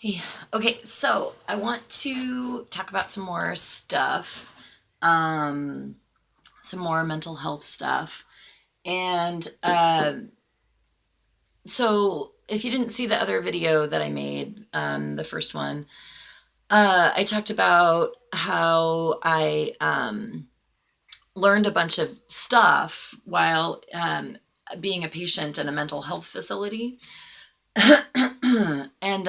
Hey, okay, so I want to talk about some more stuff, um, some more mental health stuff. And so if you didn't see the other video that I made, the first one, I talked about how I learned a bunch of stuff while being a patient in a mental health facility. and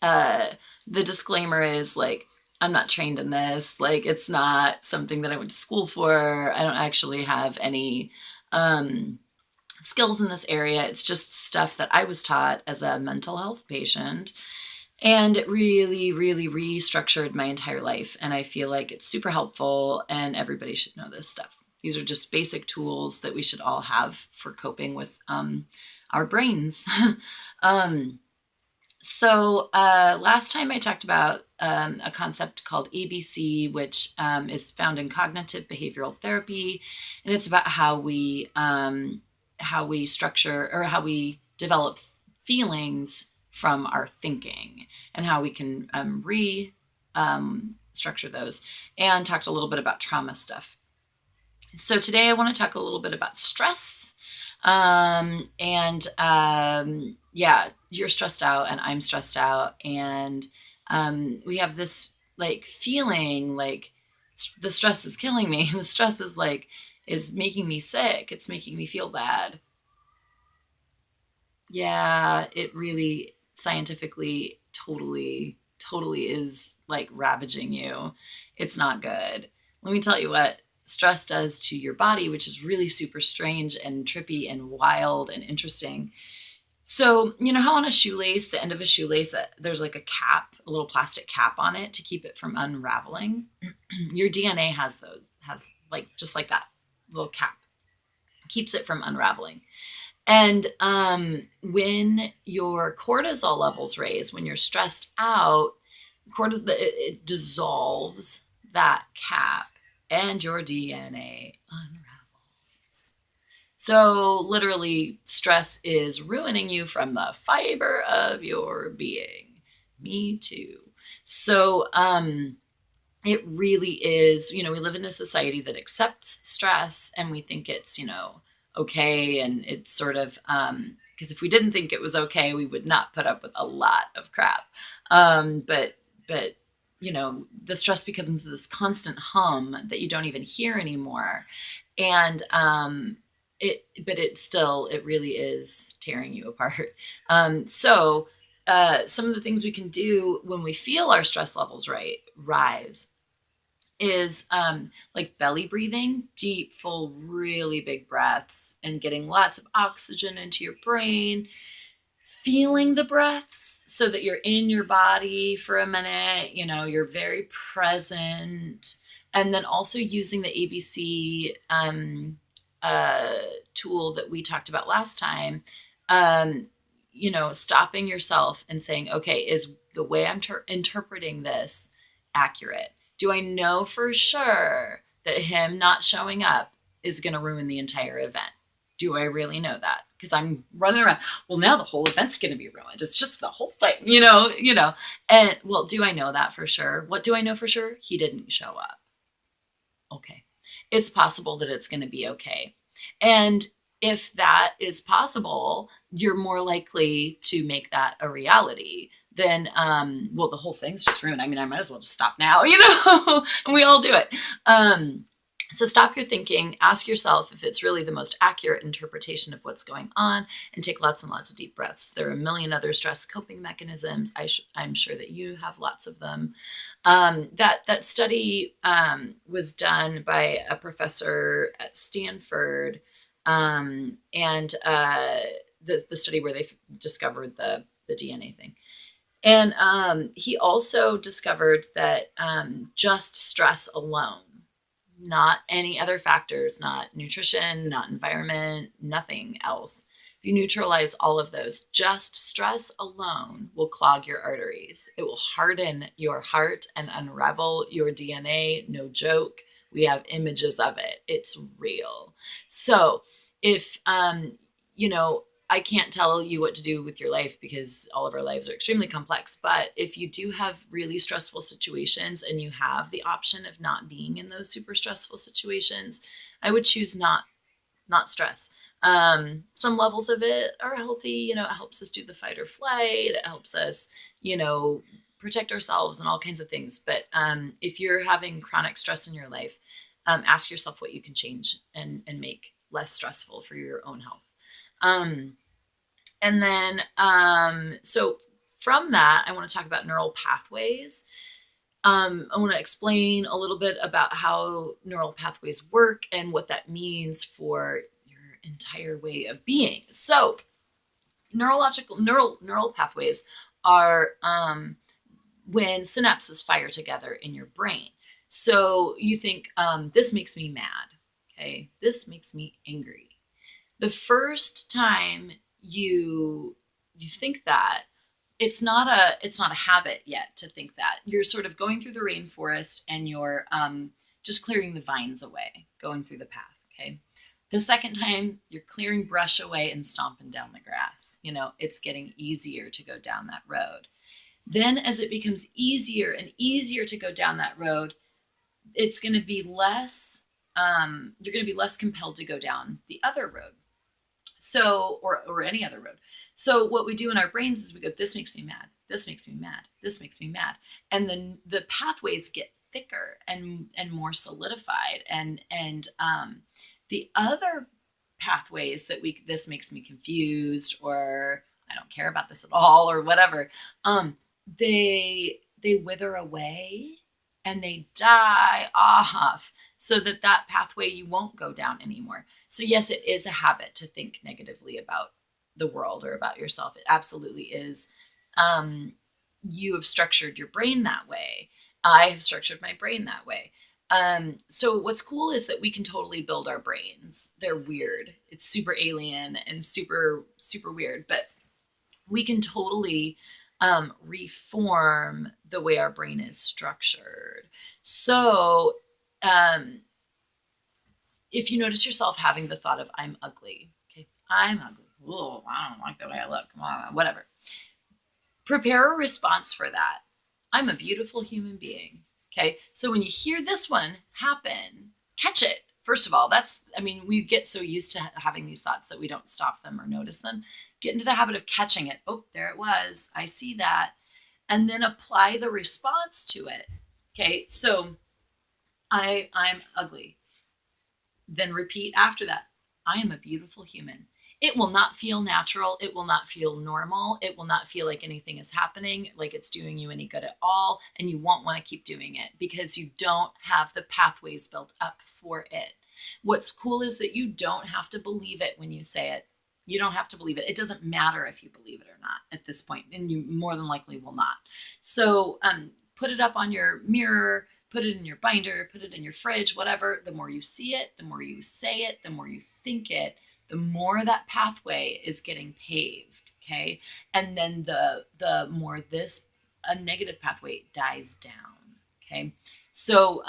uh, the disclaimer is like, I'm not trained in this. Like, it's not something that I went to school for. I don't actually have any um, skills in this area. It's just stuff that I was taught as a mental health patient. And it really, really restructured my entire life. And I feel like it's super helpful, and everybody should know this stuff. These are just basic tools that we should all have for coping with our brains. um, Last time I talked about a concept called ABC, which is found in cognitive behavioral therapy, and it's about how we structure, or how we develop feelings from our thinking, and how we can structure those, and talked a little bit about trauma stuff. So today I want to talk a little bit about stress. Yeah, you're stressed out and I'm stressed out. And we have this like feeling like the stress is killing me. The stress is making me sick. It's making me feel bad. Yeah, it really scientifically totally is like ravaging you. It's not good. Let me tell you what stress does to your body, which is really super strange and trippy and wild and interesting. So, you know how on a shoelace, the end of a shoelace, that there's like a cap, a little plastic cap on it to keep it from unraveling? Your DNA has like just like that little cap, keeps it from unraveling. And when your cortisol levels raise, when you're stressed out, it dissolves that cap and your DNA unravels. So literally, stress is ruining you from the fiber of your being. Me too. So it really is, we live in a society that accepts stress, and we think it's, okay. And it's sort of, because if we didn't think it was okay, we would not put up with a lot of crap. But the stress becomes this constant hum that you don't even hear anymore. And it really is tearing you apart. Some of the things we can do when we feel our stress levels rise is like belly breathing, deep, full, really big breaths, and getting lots of oxygen into your brain, feeling the breaths so that you're in your body for a minute, you're very present. And then also using the ABC tool that we talked about last time, stopping yourself and saying, okay, is the way I'm interpreting this accurate? Do I know for sure that him not showing up is going to ruin the entire event? Do I really know that? Because I'm running around. Well, now the whole event's going to be ruined. It's just the whole thing, And well, do I know that for sure? What do I know for sure? He didn't show up. Okay. It's possible that it's going to be okay. And if that is possible, you're more likely to make that a reality than, well, the whole thing's just ruined. I mean, I might as well just stop now, and we all do it. So stop your thinking, ask yourself if it's really the most accurate interpretation of what's going on, and take lots and lots of deep breaths. There are a million other stress coping mechanisms. I'm sure that you have lots of them. That study was done by a professor at Stanford, and the study where they discovered the DNA thing. And he also discovered that just stress alone, not any other factors, not nutrition, not environment, nothing else. If you neutralize all of those, just stress alone will clog your arteries. It will harden your heart and unravel your DNA. No joke. We have images of it. It's real. So if, I can't tell you what to do with your life because all of our lives are extremely complex. But if you do have really stressful situations and you have the option of not being in those super stressful situations, I would choose not stress. Some levels of it are healthy. It helps us do the fight or flight. It helps us, protect ourselves and all kinds of things. But if you're having chronic stress in your life, ask yourself what you can change and make less stressful for your own health. And then, so from that, I want to talk about neural pathways. I want to explain a little bit about how neural pathways work and what that means for your entire way of being. So neural pathways are when synapses fire together in your brain. So you think, this makes me mad. Okay. This makes me angry. The first time you think that, it's not a habit yet to think that. You're sort of going through the rainforest and you're just clearing the vines away, going through the path, okay? The second time, you're clearing brush away and stomping down the grass. It's getting easier to go down that road. Then as it becomes easier and easier to go down that road, it's going to be less, you're going to be less compelled to go down the other road. So, or any other road. So what we do in our brains is we go, this makes me mad. This makes me mad. This makes me mad. And then the pathways get thicker and more solidified. And the other pathways that this makes me confused, or I don't care about this at all, or whatever, they wither away and they die off so that pathway you won't go down anymore. So yes, it is a habit to think negatively about the world or about yourself. It absolutely is. You have structured your brain that way. I have structured my brain that way. So what's cool is that we can totally build our brains. They're weird. It's super alien and super, super weird, but we can totally reform the way our brain is structured. So if you notice yourself having the thought of, I'm ugly, okay, I'm ugly. Oh, I don't like the way I look. Whatever. Prepare a response for that. I'm a beautiful human being. Okay. So when you hear this one happen, catch it. First of all, we get so used to having these thoughts that we don't stop them or notice them. Get into the habit of catching it. Oh, there it was. I see that. And then apply the response to it. Okay. So I'm ugly. Then repeat after that. I am a beautiful human. It will not feel natural. It will not feel normal. It will not feel like anything is happening, like it's doing you any good at all. And you won't want to keep doing it because you don't have the pathways built up for it. What's cool is that you don't have to believe it when you say it. You don't have to believe it. It doesn't matter if you believe it or not at this point, and you more than likely will not. So put it up on your mirror, put it in your binder, put it in your fridge, whatever. The more you see it, the more you say it, the more you think it, the more that pathway is getting paved, okay? And then the more a negative pathway dies down, okay? So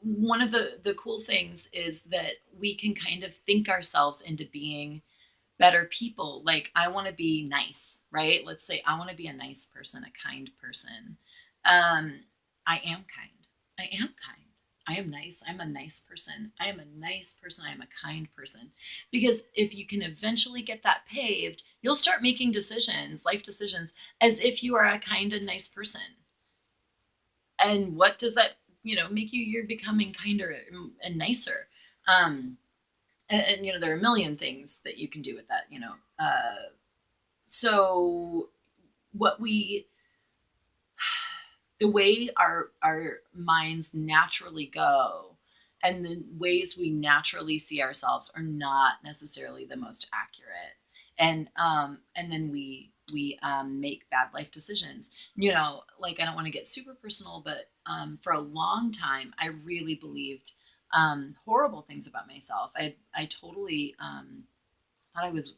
one of the cool things is that we can kind of think ourselves into being better people. Like, I want to be nice, right? Let's say I want to be a nice person, a kind person. I am kind. I am kind. I am nice. I'm a nice person. I am a nice person. I am a kind person. Because if you can eventually get that paved, you'll start making decisions, life decisions, as if you are a kind and nice person. And what does that, make you? You're becoming kinder and nicer. And there are a million things that you can do with that, So the way our minds naturally go and the ways we naturally see ourselves are not necessarily the most accurate. And then we make bad life decisions. I don't want to get super personal, but for a long time, I really believed horrible things about myself. I totally thought I was,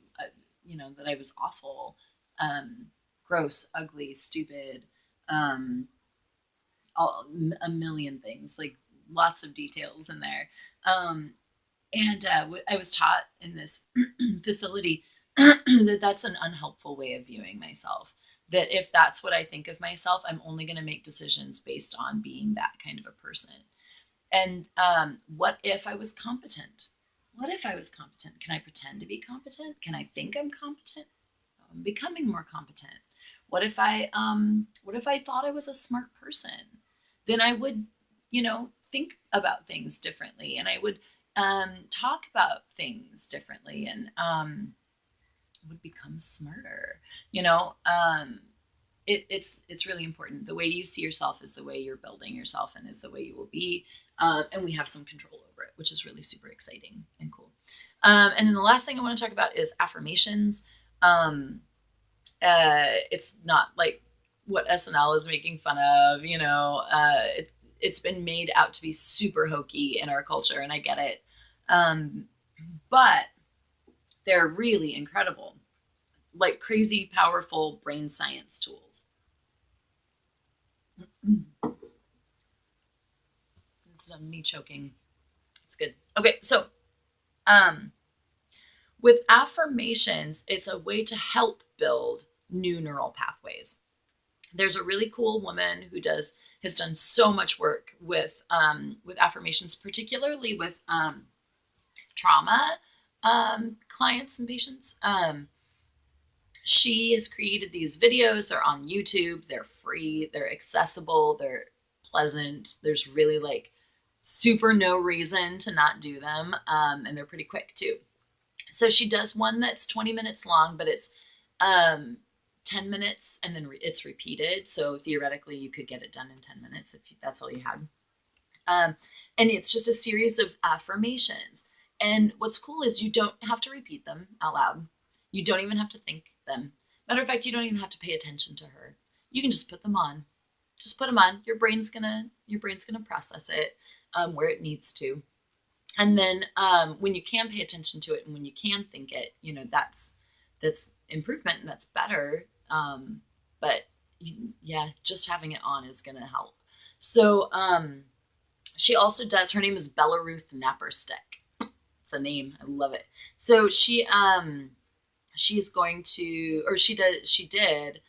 that I was awful, gross, ugly, stupid, a million things, like lots of details in there. And I was taught in this facility that that's an unhelpful way of viewing myself. That if that's what I think of myself, I'm only going to make decisions based on being that kind of a person. And what if I was competent? What if I was competent? Can I pretend to be competent? Can I think I'm competent? I'm becoming more competent. What if I thought I was a smart person? Then I would, think about things differently, and I would talk about things differently, and would become smarter. You know, it's really important. The way you see yourself is the way you're building yourself, and is the way you will be. And we have some control over it, which is really super exciting and cool. And then the last thing I want to talk about is affirmations. It's not like what SNL is making fun of. It's been made out to be super hokey in our culture, and I get it. But they're really incredible, like crazy powerful brain science tools. This is me choking. It's good. Okay, so with affirmations, it's a way to help build new neural pathways. There's a really cool woman who has done so much work with affirmations, particularly with trauma clients and patients. She has created these videos. They're on YouTube. They're free. They're accessible. They're pleasant. There's really like super no reason to not do them. And they're pretty quick too. So she does one that's 20 minutes long, but it's 10 minutes and then it's repeated. So theoretically you could get it done in 10 minutes if that's all you had. And it's just a series of affirmations. And what's cool is you don't have to repeat them out loud. You don't even have to think them. Matter of fact, you don't even have to pay attention to her. You can just put them on. Just put them on. Your brain's gonna process it where it needs to. And then when you can pay attention to it and when you can think it, that's improvement and that's better. But just having it on is gonna help. So she also does. Her name is Belleruth Naperstek. It's a name. I love it. So she did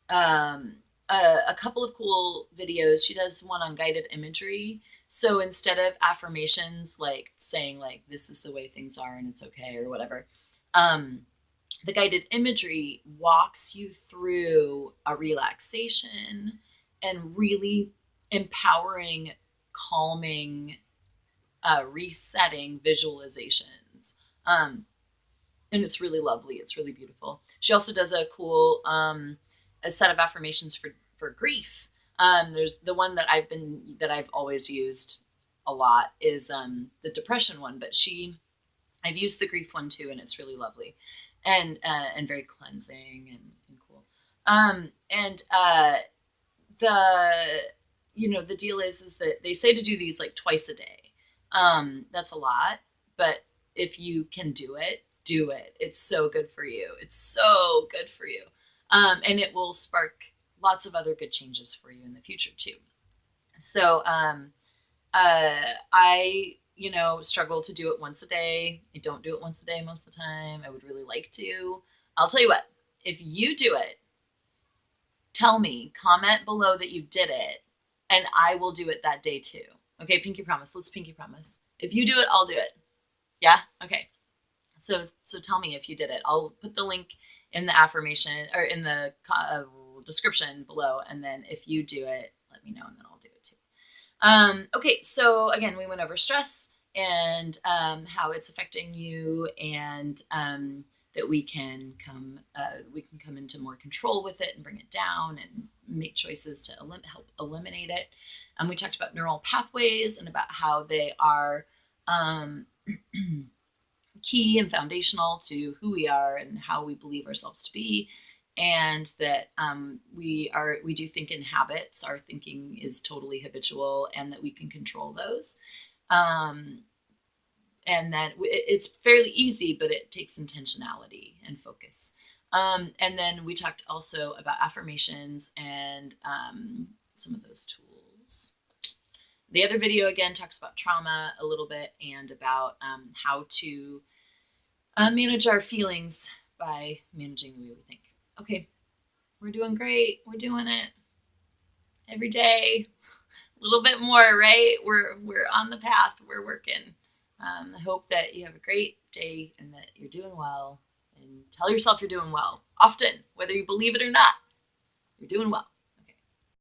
a couple of cool videos. She does one on guided imagery. So instead of affirmations, like saying like, this is the way things are and it's okay or whatever, the guided imagery walks you through a relaxation and really empowering, calming, resetting visualizations. And it's really lovely. It's really beautiful. She also does a cool a set of affirmations for grief. There's the one that I've always used a lot is the depression one, but I've used the grief one too, and it's really lovely and very cleansing and cool. The deal is that they say to do these like twice a day. That's a lot, but if you can do it, do it. It's so good for you. It's so good for you. And it will spark lots of other good changes for you in the future too. So, I, struggle to do it once a day. I don't do it once a day most of the time. I would really like to. I'll tell you what, if you do it, tell me, comment below that you did it, and I will do it that day too. Okay, pinky promise. Let's pinky promise. If you do it, I'll do it. Yeah? Okay. So tell me if you did it. I'll put the link in the affirmation or in the description below. And then if you do it, let me know and then I'll do it too. Okay. So again, we went over stress and how it's affecting you and that we can come into more control with it and bring it down and make choices to help eliminate it. We talked about neural pathways and about how they are key and foundational to who we are and how we believe ourselves to be, and that we do think in habits. Our thinking is totally habitual, and that we can control those. And that it's fairly easy, but it takes intentionality and focus. And then we talked also about affirmations and some of those tools The other video, again, talks about trauma a little bit and about how to manage our feelings by managing the way we think. Okay, we're doing great. We're doing it every day. A little bit more, right? We're on the path. We're working. I hope that you have a great day and that you're doing well. And tell yourself you're doing well. Often, whether you believe it or not, you're doing well.